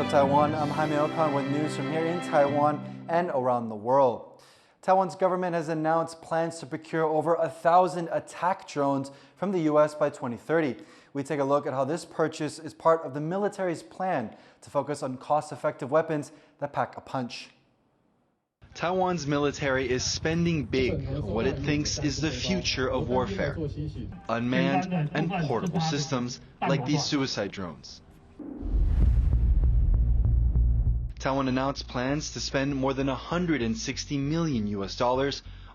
Taiwan, I'm Jaime Ocon with news from here in Taiwan and around the world. Taiwan's government has announced plans to procure over 1,000 attack drones from the U.S. by 2030. We take a look at how this purchase is part of the military's plan to focus on cost-effective weapons that pack a punch. Taiwan's military is spending big on what it thinks is the future of warfare: unmanned and portable systems like these suicide drones. Taiwan announced plans to spend more than $160 million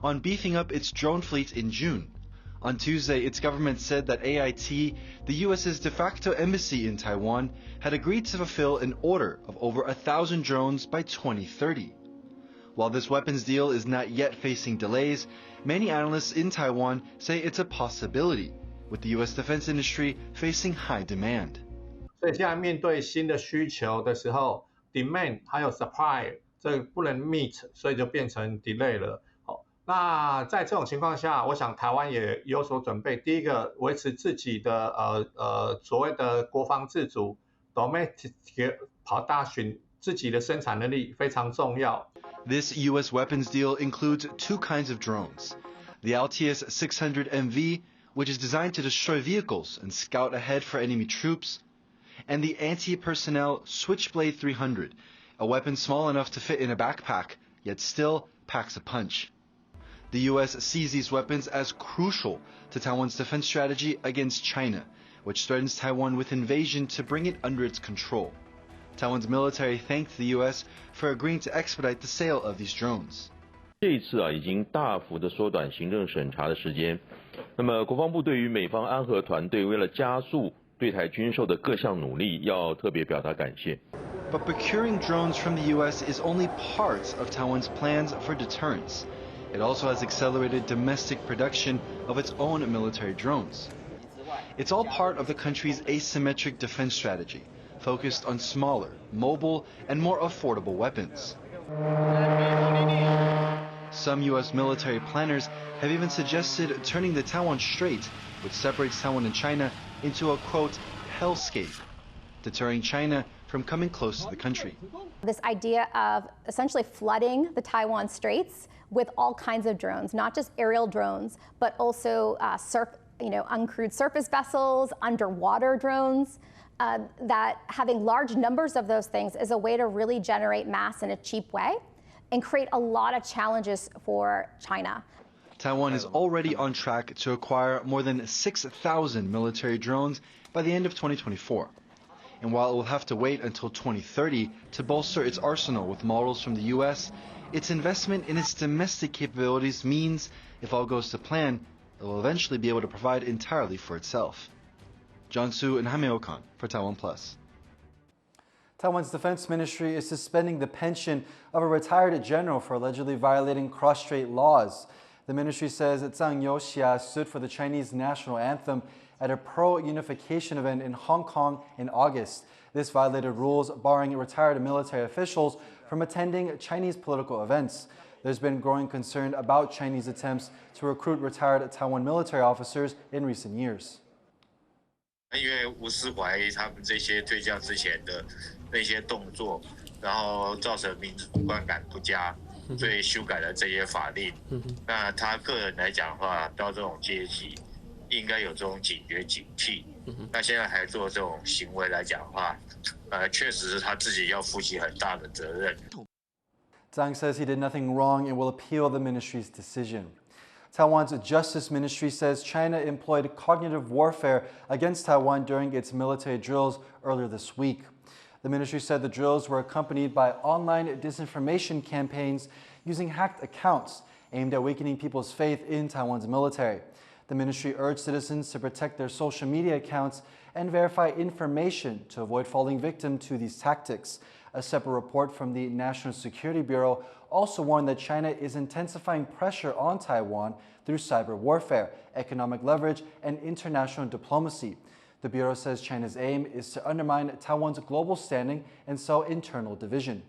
on beefing up its drone fleet in June. On Tuesday, its government said that AIT, the U.S.'s de facto embassy in Taiwan, had agreed to fulfill an order of over 1,000 drones by 2030. While this weapons deal is not yet facing delays, many analysts in Taiwan say it's a possibility, with the U.S. defense industry facing high demand. 所以现在面对新的需求的时候 ，demand 还有 supply 这不能 meet， 所以就变成 delay 了。好，那在这种情况下，我想台湾也有所准备。第一个，维持自己的所谓的国防自主 ，domestic 跑大巡自己的生产能力非常重要。 This U.S. weapons deal includes two kinds of drones: the LTS-600MV, which is designed to destroy vehicles and scout ahead for enemy troops, and the anti-personnel Switchblade 300, a weapon small enough to fit in a backpack, yet still packs a punch. The U.S. sees these weapons as crucial to Taiwan's defense strategy against China, which threatens Taiwan with invasion to bring it under its control. Taiwan's military thanked the U.S. for agreeing to expedite the sale of these drones. 这一次已经大幅的缩短行政审查的时间。那么，国防部对于美方安和团队为了加速对台军售的各项努力，要特别表达感谢。 But procuring drones from the U.S. is only part of Taiwan's plans for deterrence. It also has accelerated domestic production of its own military drones. It's all part of the country's asymmetric defense strategy, focused on smaller, mobile, and more affordable weapons. Some U.S. military planners have even suggested turning the Taiwan Strait, which separates Taiwan and China, into a, quote, hellscape, deterring China from coming close to the country. This idea of essentially flooding the Taiwan Straits with all kinds of drones, not just aerial drones, but also uncrewed surface vessels, underwater drones, that having large numbers of those things is a way to really generate mass in a cheap way and create a lot of challenges for China. Taiwan is already on track to acquire more than 6,000 military drones by the end of 2024. And while it will have to wait until 2030 to bolster its arsenal with models from the U.S., its investment in its domestic capabilities means, if all goes to plan, it will eventually be able to provide entirely for itself. John Su and Jaime Ocon for TaiwanPlus. Taiwan's defense ministry is suspending the pension of a retired general for allegedly violating cross-strait laws. The ministry says that Zhang Youxia stood for the Chinese national anthem at a Pro-Unification event in Hong Kong in August. This violated rules barring retired military officials from attending Chinese political events. There's been growing concern about Chinese attempts to recruit retired Taiwan military officers in recent years. 因为吴思怀他们这些退将之前的那些动作，然后造成民主观感不佳，所以修改了这些法令。那他个人来讲的话，到这种阶级，应该有这种警觉警惕。那现在还做这种行为来讲的话，确实是他自己要负起很大的责任。Zhang says he did nothing wrong and will appeal the ministry's decision. Taiwan's Justice Ministry says China employed cognitive warfare against Taiwan during its military drills earlier this week. The ministry said the drills were accompanied by online disinformation campaigns using hacked accounts aimed at weakening people's faith in Taiwan's military. The ministry urged citizens to protect their social media accounts and verify information to avoid falling victim to these tactics. A separate report from the National Security Bureau also warned that China is intensifying pressure on Taiwan through cyber warfare, economic leverage, and international diplomacy. The Bureau says China's aim is to undermine Taiwan's global standing and sow internal division.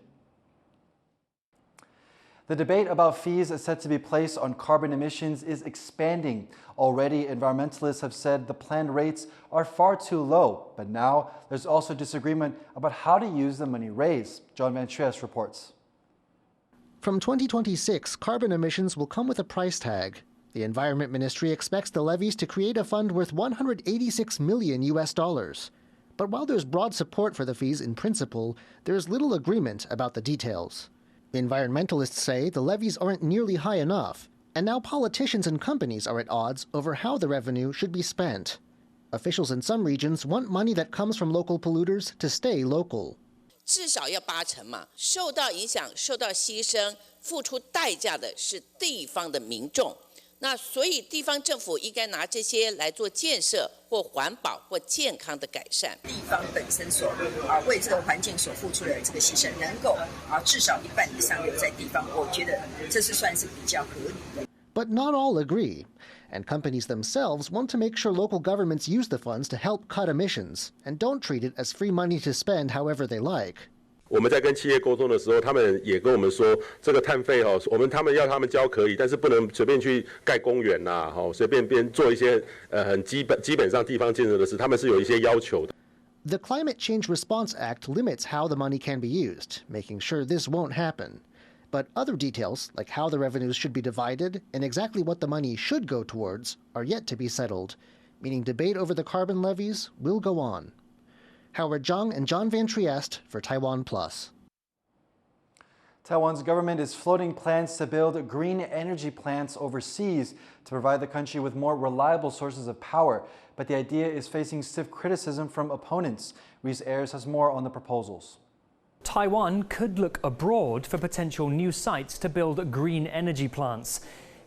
The debate about fees set to be placed on carbon emissions is expanding. Already, environmentalists have said the planned rates are far too low, but now there's also disagreement about how to use the money raised. John Van Trieste reports. From 2026, carbon emissions will come with a price tag. The Environment Ministry expects the levies to create a fund worth $186 million. But while there's broad support for the fees in principle, there's little agreement about the details. Environmentalists say the levies aren't nearly high enough, and now politicians and companies are at odds over how the revenue should be spent. Officials in some regions want money that comes from local polluters to stay local. 至少要80%嘛，受到影响、受到牺牲、付出代价的是地方的民众。那所以地方政府应该拿这些来做建设或环保或健康的改善。地方本身所为这个环境所付出的这个牺牲，能够至少1半以上留在地方，我觉得这是算是比较合理的。But not all agree, and companies themselves want to make sure local governments use the funds to help cut emissions and don't treat it as free money to spend however they like. 我们在跟企业沟通的时候，他们也跟我们说，这个碳费他们要他们交可以，但是不能随便去盖公园呐，随便做一些很基本上地方建设的事，他们是有一些要求的。The Climate Change Response Act limits how the money can be used, making sure this won't happen. But other details, like how the revenues should be divided and exactly what the money should go towards, are yet to be settled, meaning debate over the carbon levies will go on. Howard Zhang and John Van Trieste for TaiwanPlus. Taiwan's government is floating plans to build green energy plants overseas to provide the country with more reliable sources of power. But the idea is facing stiff criticism from opponents. Reese Ayers has more on the proposals. Taiwan could look abroad for potential new sites to build green energy plants.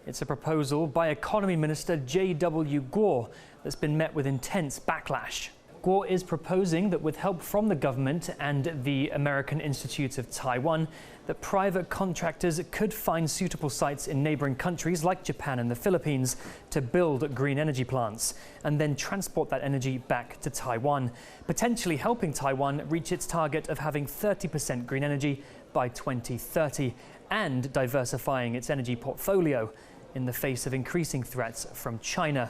It's a proposal by Economy Minister J.W. Gov't that's been met with intense backlash. Gov't is proposing that with help from the government and the American Institute of Taiwan, that private contractors could find suitable sites in neighboring countries like Japan and the Philippines to build green energy plants and then transport that energy back to Taiwan, potentially helping Taiwan reach its target of having 30% green energy by 2030 and diversifying its energy portfolio in the face of increasing threats from China.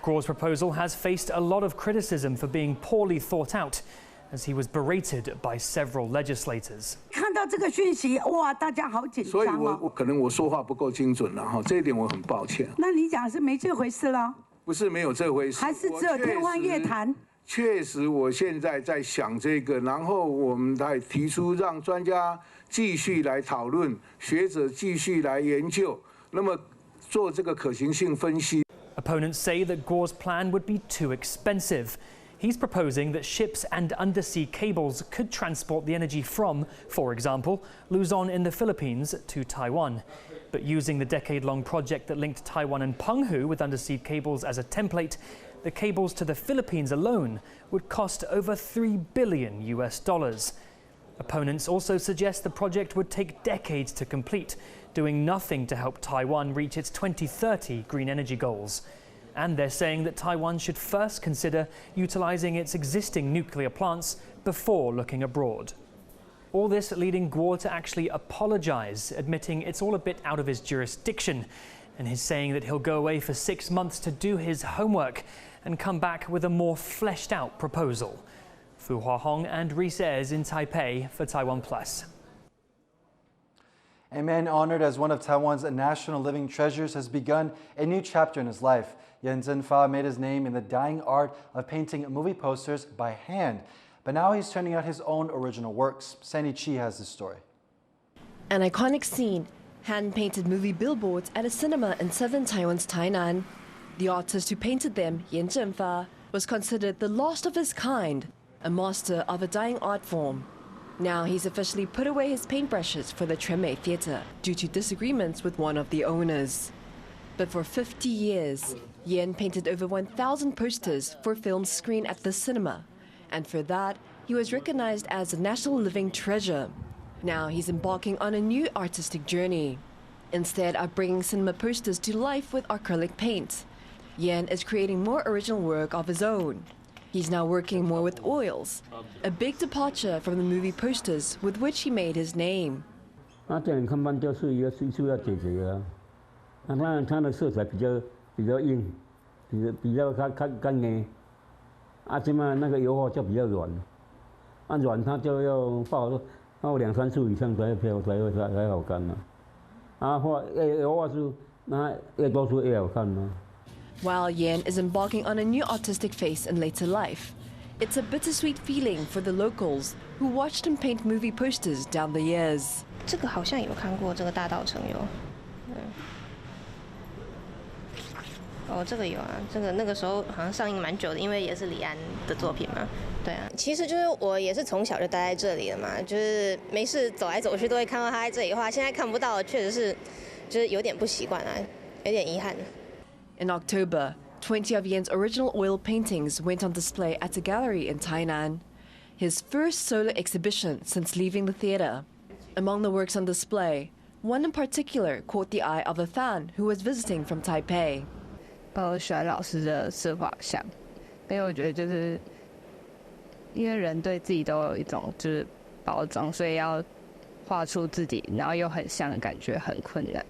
Govt's proposal has faced a lot of criticism for being poorly thought out, as he was berated by several legislators. 看到这个讯息，哇，大家好紧张哦。所以我可能我说话不够精准了哈，这一点我很抱歉。那你讲是没这回事了？不是没有这回事，还是只有天方夜谭？确实，我现在在想这个，然后我们来提出让专家继续来讨论，学者继续来研究，那么做这个可行性分析。Opponents say that Govt's plan would be too expensive. He's proposing that ships and undersea cables could transport the energy from, for example, Luzon in the Philippines to Taiwan. But using the decade-long project that linked Taiwan and Penghu with undersea cables as a template, the cables to the Philippines alone would cost over $3 billion. Opponents also suggest the project would take decades to complete, doing nothing to help Taiwan reach its 2030 green energy goals. And they're saying that Taiwan should first consider utilizing its existing nuclear plants before looking abroad. All this leading Gov't to actually apologize, admitting it's all a bit out of his jurisdiction, and he's saying that he'll go away for 6 months to do his homework and come back with a more fleshed out proposal. Fu Huahong and Reese Ayers in Taipei for TaiwanPlus. A man honored as one of Taiwan's national living treasures has begun a new chapter in his life. Yan Zhenfa made his name in the dying art of painting movie posters by hand, but now he's turning out his own original works. Sandy Chi has this story. An iconic scene, hand-painted movie billboards at a cinema in southern Taiwan's Tainan. The artist who painted them, Yan Zhenfa, was considered the last of his kind, a master of a dying art form. Now he's officially put away his paintbrushes for the Treme Theatre due to disagreements with one of the owners. But for 50 years, Yan painted over 1,000 posters for films screened at the cinema. And for that, he was recognized as a national living treasure. Now he's embarking on a new artistic journey. Instead of bringing cinema posters to life with acrylic paint, Yan is creating more original work of his own. He's now working more with oils, a big departure from the movie posters with which he made his name. 那这样看板就是要解决啊。那它的色彩比较硬，比较干硬。这嘛那个油画就比较软，软它就要泡2、3次以上才会好看画油画是那越多次越好看呢。While Yan is embarking on a new artistic phase in later life, it's a bittersweet feeling for the locals who watched him paint movie posters down the years. 这个好像有看过，这个大稻城有。这个有啊，这个那个时候好像上映蛮久的，因为也是李安的作品嘛。对啊，其实就是我也是从小就待在这里了嘛，就是没事走来走去都会看到他在这里画，现在看不到，确实是就是有点不习惯啊，有点遗憾。In October, 20 of Yan's original oil paintings went on display at a gallery in Tainan, his first solo exhibition since leaving the theater. Among the works on display, one in particular caught the eye of a fan who was visiting from Taipei. 我喜欢老师的设画像，因为我觉得就是因为人对自己都有一种就是包装，所以要画出自己，然后又很像的感觉很困难。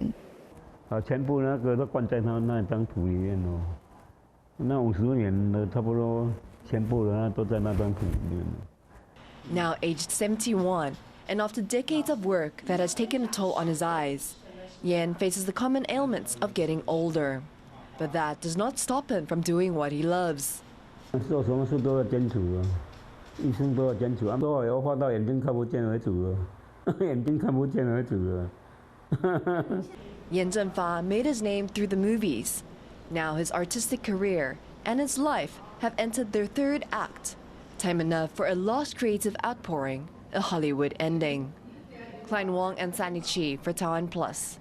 全部那个都灌在他那张图里面哦，那50年的差不多全部的都在那张图里面。Now aged 71, and after decades of work that has taken a toll on his eyes, Yan faces the common ailments of getting older. But that does not stop him from doing what he loves. 做什么事都要坚持啊，一生都要坚持。都要画到眼睛看不见为止啊，眼睛看不见为止啊。Yan Zhenfa made his name through the movies. Now his artistic career and his life have entered their third act. Time enough for a lost creative outpouring, a Hollywood ending. Klein Wong and Sanny Chi for TaiwanPlus.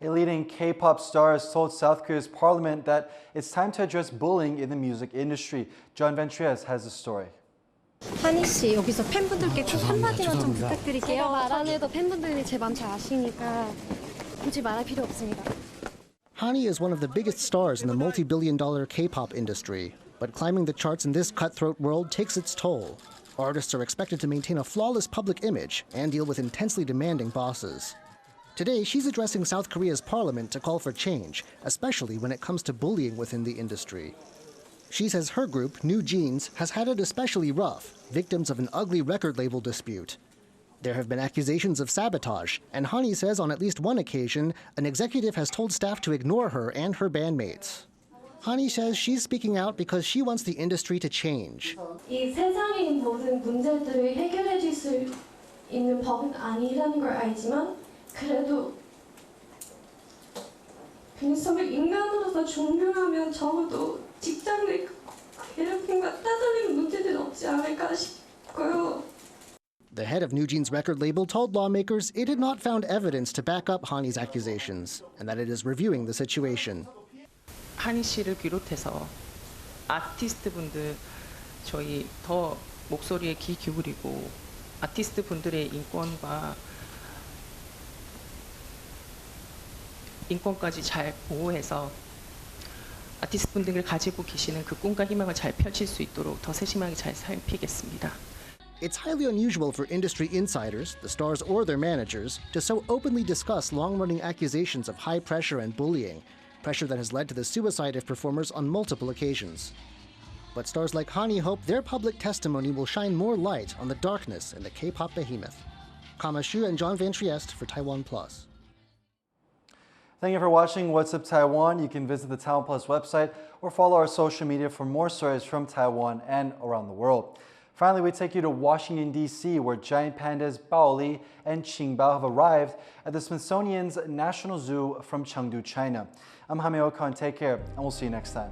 A leading K-pop star has told South Korea's parliament that it's time to address bullying in the music industry. John Ventriez has the story. 한희 씨, 여기서 팬분들께 꼭 한마디만 좀 부탁드릴게요. 말 안 해도 팬분들이 제 맘 잘 아시니까 굳이 말할 필요 없습니다. Hanni is one of the biggest stars in the multi-billion-dollar K-pop industry, but climbing the charts in this cutthroat world takes its toll. Artists are expected to maintain a flawless public image and deal with intensely demanding bosses. Today, she's addressing South Korea's parliament to call for change, especially when it comes to bullying within the industry. She says her group, NewJeans, has had it especially rough, victims of an ugly record label dispute. There have been accusations of sabotage, and Hanni says on at least one occasion, an executive has told staff to ignore her and her bandmates. Hanni says she's speaking out because she wants the industry to change. 이 세상의 모든 문제들을 해결해 줄 수 있는 법은 아니라는 걸 알지만 그래도 빈섬을 인간으로서 존경하면 적어도 직장 내 괴롭힘과 따돌림 문제는 없지 않을까 싶고요. The head of NewJeans record label told lawmakers it had not found evidence to back up Hanni's accusations and that it is reviewing the situation. 한희 씨를 비롯해서 아티스트 분들 저희 더 목소리에 귀 기울이고 아티스트 분들의 인권까지 잘 보호해서 아티스트 분들이 가지고 계시는 그 꿈과 희망을 잘 펼칠 수 있도록 더 세심하게 잘 살피겠습니다. It's highly unusual for industry insiders, the stars or their managers, to so openly discuss long-running accusations of high pressure and bullying, pressure that has led to the suicide of performers on multiple occasions. But stars like Hanni hope their public testimony will shine more light on the darkness in the K-pop behemoth. Kama Xu and John Ventriest for TaiwanPlus. Thank you for watching What's Up Taiwan. You can visit the TaiwanPlus website or follow our social media for more stories from Taiwan and around the world. Finally, we take you to Washington, D.C., where giant pandas Baoli and Qingbao have arrived at the Smithsonian's National Zoo from Chengdu, China. I'm Jaime Ocon. Take care, and we'll see you next time.